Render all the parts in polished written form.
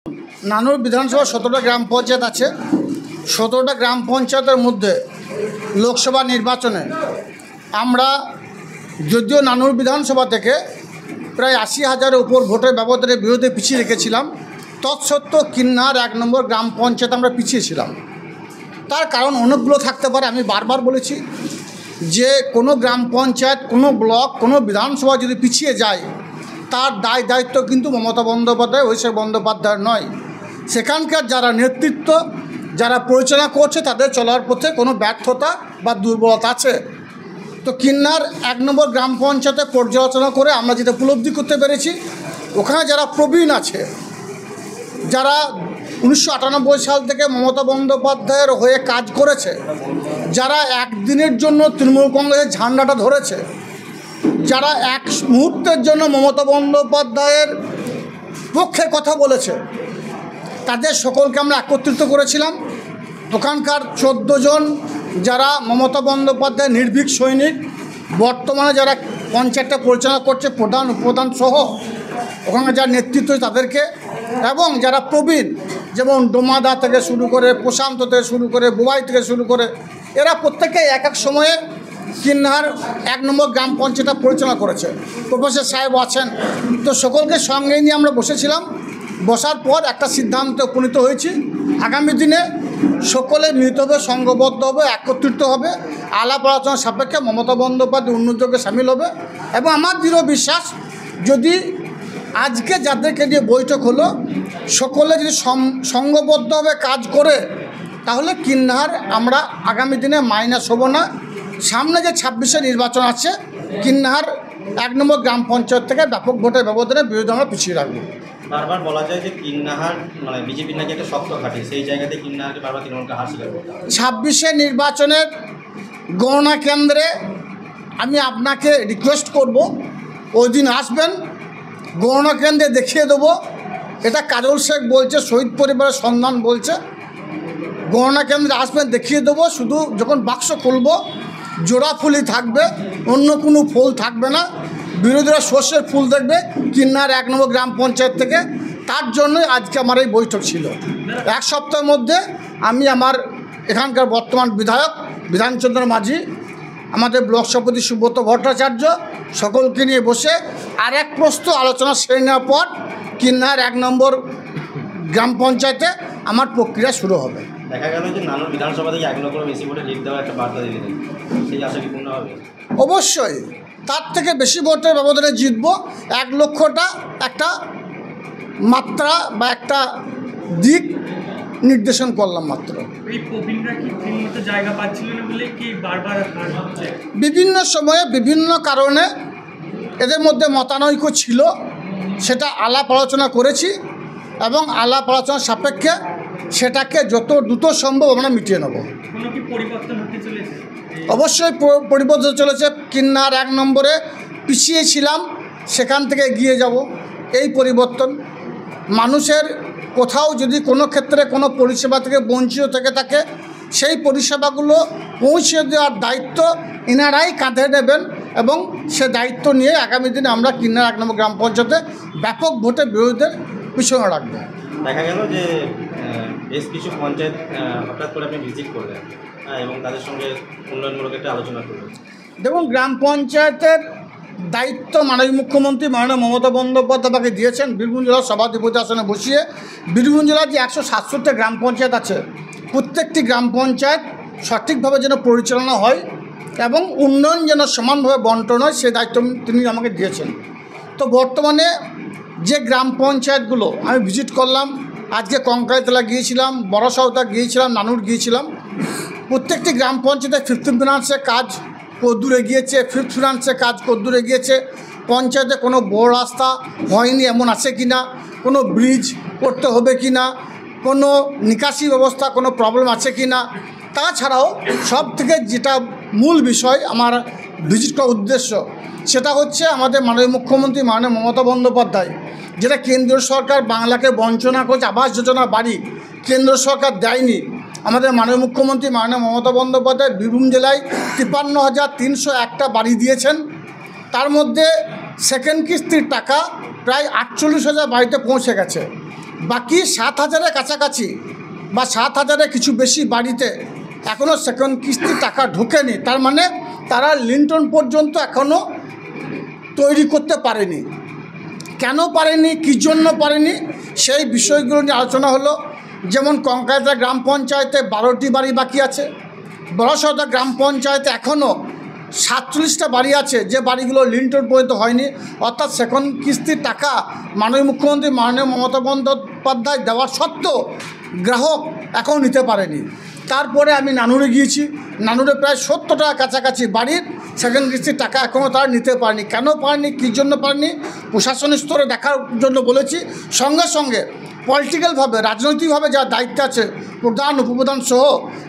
নানুর বিধানসভা 17টা গ্রাম পঞ্চায়েত আছে। 17টা গ্রাম পঞ্চায়েতের মধ্যে লোকসভা নির্বাচনে আমরা যদিও নানুর বিধানসভা থেকে প্রায় 80,000-এর উপর ভোটের ব্যবধানের বিরুদ্ধে পিছিয়ে রেখেছিলাম, তৎসত্ত্বেও কিন্নার 1 নম্বর গ্রাম পঞ্চায়েত আমরা পিছিয়ে ছিলাম। তার কারণ অনেকগুলো থাকতে পারে। আমি বারবার বলেছি যে কোনো গ্রাম পঞ্চায়েত, কোনো ব্লক, কোনো বিধানসভা যদি পিছিয়ে যায় তার দায়িত্ব কিন্তু মমতা বন্দ্যোপাধ্যায়, অভিষেক বন্দ্যোপাধ্যায়ের নয়। সেখানকার যারা নেতৃত্ব, যারা পরিচালনা করছে তাদের চলার পথে কোনো ব্যর্থতা বা দুর্বলতা আছে। তো কিন্নার 1 নম্বর গ্রাম পঞ্চায়েতে পর্যালোচনা করে আমরা যেটা উপলব্ধি করতে পেরেছি, ওখানে যারা প্রবীণ আছে, যারা 1998 সাল থেকে মমতা বন্দ্যোপাধ্যায়ের হয়ে কাজ করেছে, যারা একদিনের জন্য তৃণমূল কংগ্রেসের ঝান্ডাটা ধরেছে, যারা এক মুহূর্তের জন্য মমতা বন্দ্যোপাধ্যায়ের পক্ষে কথা বলেছে, তাদের সকলকে আমরা একত্রিত করেছিলাম। ওখানকার 14 জন যারা মমতা বন্দ্যোপাধ্যায়ের নির্ভীক সৈনিক, বর্তমানে যারা পঞ্চায়েতটা পরিচালনা করছে, প্রধান উপপ্রধান সহ ওখানে যারা নেতৃত্ব তাদেরকে, এবং যারা প্রবীণ যেমন ডোমাদা থেকে শুরু করে, প্রশান্ত থেকে শুরু করে, বুবাই থেকে শুরু করে, এরা প্রত্যেকে এক এক সময়ে কিন্নার 1 নম্বর গ্রাম পঞ্চায়েতটা পরিচালনা করেছে। প্রফেসর সাহেব আছেন। তো সকলকে সঙ্গে নিয়ে আমরা বসেছিলাম। বসার পর একটা সিদ্ধান্তে উপনীত হয়েছি, আগামী দিনে সকলে মিলিত হবে, সংঘবদ্ধ হবে, একত্রিত হবে, আলাপ আলোচনার সাপেক্ষে মমতা বন্দ্যোপাধ্যায় উন্নয়নযোগে সামিল হবে। এবং আমার দৃঢ় বিশ্বাস, যদি আজকে যাদেরকে নিয়ে বৈঠক হলো সকলে যদি সংঘবদ্ধভাবে কাজ করে, তাহলে কিন্নার আমরা আগামী দিনে মাইনাস হব না। সামনে যে 26-এ নির্বাচন আছে, কিন্নার 1 নম্বর গ্রাম পঞ্চায়েত থেকে ব্যাপক ভোটের ব্যবধানের বিরুদ্ধে আমরা পিছিয়ে রাখবো। বারবার বলা যায় যে কিন্নাহার বিজেপির নাকি একটা শক্ত ঘাঁটি, সেই জায়গাতে কিন্নাহারকে বারবার তৃণমূলকে হার স্বীকার করতে হবে। 26-এ নির্বাচনের গণনা কেন্দ্রে আমি আপনাকে রিকোয়েস্ট করব, ওই দিন আসবেন, গণনা কেন্দ্রে দেখিয়ে দেবো। এটা কাজল শেখ বলছে, শহীদ পরিবারের সন্ধান বলছে। গণনা কেন্দ্রে আসবেন, দেখিয়ে দেবো। শুধু যখন বাক্স খুলব, জোড়া ফুলই থাকবে, অন্য কোনো ফুল থাকবে না। বিরোধীরা সর্ষের ফুল দেখবে কিন্নার 1 নম্বর গ্রাম পঞ্চায়েত থেকে। তার জন্যই আজকে আমার এই বৈঠক ছিল। 1 সপ্তাহের মধ্যে আমি আমার এখানকার বর্তমান বিধায়ক বিধানচন্দ্র মাঝি, আমাদের ব্লক সভাপতি সুব্রত ভট্টাচার্য, সকলকে নিয়ে বসে আর এক প্রস্ত আলোচনা সেরে নেওয়ার পর কিন্নার 1 নম্বর গ্রাম পঞ্চায়েতে আমার প্রক্রিয়া শুরু হবে। দেখা গেল যে নানুর বিধানসভা থেকে 1 লক্ষের বেশি ভোটে লিড দেওয়া একটা বার্তা দিলেন, সেই আশা কি পূর্ণ হবে? অবশ্যই তার থেকে বেশি ভোটের ব্যবধানে জিতব। 1 লক্ষটা একটা মাত্রা বা একটা দিক নির্দেশন করলাম মাত্র। বিভিন্ন সময়ে বিভিন্ন কারণে এদের মধ্যে মতানৈক্য ছিল, সেটা আলাপ আলোচনা করেছি এবং আলাপ আলোচনার সাপেক্ষে সেটাকে যত দ্রুত সম্ভব আমরা মিটিয়ে নেব। অবশ্যই পরিবর্তন চলেছে। কিন্নার 1 নম্বরে পিছিয়ে ছিলাম, সেখান থেকে এগিয়ে যাব। এই পরিবর্তন মানুষের কোথাও যদি কোনো ক্ষেত্রে কোনো পরিষেবা থেকে বঞ্চিত থেকে থাকে, সেই পরিষেবাগুলো পৌঁছে দেওয়ার দায়িত্ব এনারাই কাঁধে নেবেন এবং সে দায়িত্ব নিয়ে আগামী দিনে আমরা কিন্নার 1 নম্বর গ্রাম পঞ্চায়েতে ব্যাপক ভোটের বিরোধীদের পিছনে রাখবো। দেখা গেল যে বেশ কিছু পঞ্চায়েত হঠাৎ করে আপনি ভিজিট করলেন এবং তাদের সঙ্গে উন্নয়নমূলক একটা আলোচনা করলেন। দেখুন, গ্রাম পঞ্চায়েতের দায়িত্ব মাননীয় মুখ্যমন্ত্রী মাননীয় মমতা বন্দ্যোপাধ্যায়কে দিয়েছেন। বীরভূম জেলার সভাধিপতি আসনে বসিয়ে বীরভূম জেলার যে 167টা গ্রাম পঞ্চায়েত আছে, প্রত্যেকটি গ্রাম পঞ্চায়েত সঠিকভাবে যেন পরিচালনা হয় এবং উন্নয়ন যেন সমানভাবে বন্টন হয়, সেই দায়িত্ব তিনি আমাকে দিয়েছেন। তো বর্তমানে যে গ্রাম পঞ্চায়েতগুলো আমি ভিজিট করলাম, আজকে কঙ্কাইতলা গিয়েছিলাম, বড়সাউতা গিয়েছিলাম, নানুর গিয়েছিলাম, প্রত্যেকটি গ্রাম পঞ্চায়েতে 15 ফিনান্সের কাজ কদ্দূর এগিয়েছে, 5th ফিনান্সের কাজ কদ্দূর এগিয়েছে, পঞ্চায়েতে কোনো বড় রাস্তা হয়নি এমন আছে কি না, কোনো ব্রিজ করতে হবে কি না, কোনো নিকাশি ব্যবস্থা কোনো প্রবলেম আছে কি না। তাছাড়াও সব থেকে যেটা মূল বিষয় আমার ভিজিট করার উদ্দেশ্য, সেটা হচ্ছে আমাদের মাননীয় মুখ্যমন্ত্রী মাননীয় মমতা বন্দ্যোপাধ্যায় যেটা কেন্দ্রীয় সরকার বাংলাকে বঞ্চনা করছে, আবাস যোজনা বাড়ি কেন্দ্র সরকার দেয়নি। আমাদের মাননীয় মুখ্যমন্ত্রী মাননীয় মমতা বন্দ্যোপাধ্যায় বীরভূম জেলায় 53,301টা বাড়ি দিয়েছেন। তার মধ্যে সেকেন্ড কিস্তির টাকা প্রায় 48,000 বাড়িতে পৌঁছে গেছে। বাকি 7,000-এর কাছাকাছি বা 7,000-এর কিছু বেশি বাড়িতে এখনও সেকেন্ড কিস্তির টাকা ঢোকেনি। তার মানে তারা লিন্টন পর্যন্ত এখনও তৈরি করতে পারেনি। কেন পারেনি, কী জন্য পারেনি, সেই বিষয়গুলো নিয়ে আলোচনা হলো। যেমন কঙ্কালতলা গ্রাম পঞ্চায়েতে 12টি বাড়ি বাকি আছে। বড়সড়া গ্রাম পঞ্চায়েতে এখনও 47টা বাড়ি আছে যে বাড়িগুলো লিন্টন পর্যন্ত হয়নি। অর্থাৎ সেকেন্ড কিস্তির টাকা মাননীয় মুখ্যমন্ত্রী মাননীয় মমতা বন্দ্যোপাধ্যায় দেওয়ার সত্ত্বেও গ্রাহক এখন নিতে পারেনি। তারপরে আমি নানুরে গিয়েছি, নানুরে প্রায় 70টা কাছাকাছি বাড়ির সেকেন্ড কিস্তির টাকা এখনও তারা নিতে পারেনি। কেন পারেনি, কী জন্য পারেনি, প্রশাসনিক স্তরে দেখার জন্য বলেছি। সঙ্গে সঙ্গে পলিটিক্যালভাবে, রাজনৈতিকভাবে যা দায়িত্ব আছে, প্রধান উপপ্রধান সহ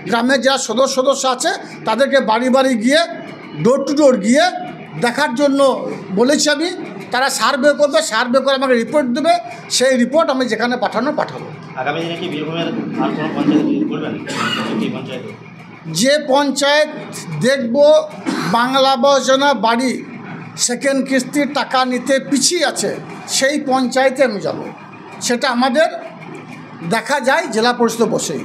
গ্রামের যারা সদস্য আছে তাদেরকে বাড়ি বাড়ি গিয়ে ডোর টু ডোর গিয়ে দেখার জন্য বলেছি আমি। তারা সার্ভে করবে, সার্ভে করে আমাকে রিপোর্ট দেবে, সেই রিপোর্ট আমি যেখানে পাঠাবো। আগামী দিনে কি বীরভূমের আর কোনো পঞ্চায়েত ভিজিট করবেন? কি পঞ্চায়েত? যে পঞ্চায়েত দেখব বাংলা আবাস যোজনা বাড়ি সেকেন্ড কিস্তির টাকা নিতে পিছিয়ে আছে, সেই পঞ্চায়েতে আমি যাব। সেটা আমাদের দেখা যায় জেলা পরিষদ বসেই।